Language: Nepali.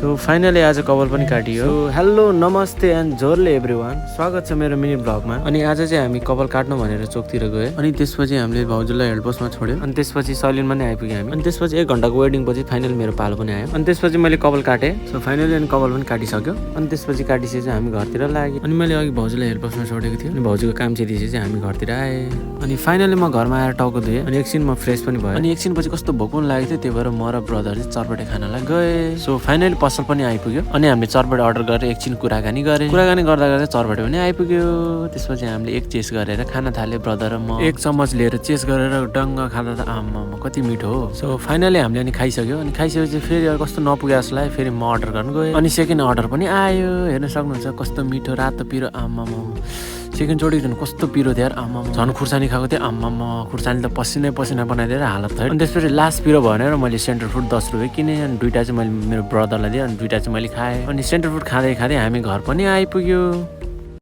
सो फाइनली आज कपाल पनि काटियो। हेलो नमस्ते एन्ड जोरले एभ्रीवान, स्वागत छ मेरो मिनी ब्लगमा। अनि आज चाहिँ हामी कपाल काट्नु भनेर चोकतिर गयो। अनि त्यसपछि हामीले भाउजूलाई हेल्प पोस्टमा छोड्यो। अनि त्यसपछि सैलुनमा पनि आइपुग्यो हामी। अनि त्यसपछि 1 घण्टाको वेटिङ पछि फाइनली मेरो पालो पनि आयो। अनि त्यसपछि मैले कपाल काटे। सो फाइनली अनि कपाल पनि काटिसक्यो। अनि त्यसपछि काटिसकेपछि हामी घरतिर लाग्यो। अनि मैले अघि भाउजूलाई हेल्प पोस्टमा छोडेको थिएँ। अनि भाउजूको काम सिधिसकेपछि हामी घरतिर आए। अनि फाइनली म घरमा आएर टाउको धोएँ। अनि एकछिन म फ्रेस पनि भयो। अनि एकछिन पछि कस्तो भोक पनि लागेको थियो, त्यही भएर म र ब्रदर चाहिँ चरपटे खानालाई गए। सो फाइनली पसल पनि आइपुग्यो। अनि हामीले चरपटे अर्डर गरेर एकछिन कुराकानी गर्दा गर्दा चरपटे पनि आइपुग्यो। त्यसपछि हामीले एक चेस गरेर खाना थाल्यो ब्रदर र म। 1 चम्मच लिएर चेस गरेर डङ्ग खाँदा त आम्मा कति मिठो हो। सो फाइनली हामीले अनि खाइसक्यो। अनि खाइसकेपछि फेरि कस्तो नपुगे जस्तो लाग्यो, फेरि म अर्डर गर्नु गएँ। अनि सेकेन्ड अर्डर पनि आयो। हेर्न सक्नुहुन्छ कस्तो मिठो रातो पिरो। आम्मा सेकेन्ड चोटि झन् कस्तो पिरो थियो यार। आम्मा झन् खुर्सानी खाएको थिएँ। आम्मा खुर्सानी त पसिना बनाइदिएर हालत थियो। अनि त्यसपछि लास्ट पिरो भनेर मैले सेन्टर फुड 10 रुपियाँ किनेँ। अनि 2टा चाहिँ मैले मेरो ब्रदरलाई दिएँ। अनि 2टा चाहिँ मैले खाएँ। अनि सेन्टर फुड खाँदै हामी घर पनि आइपुग्यो।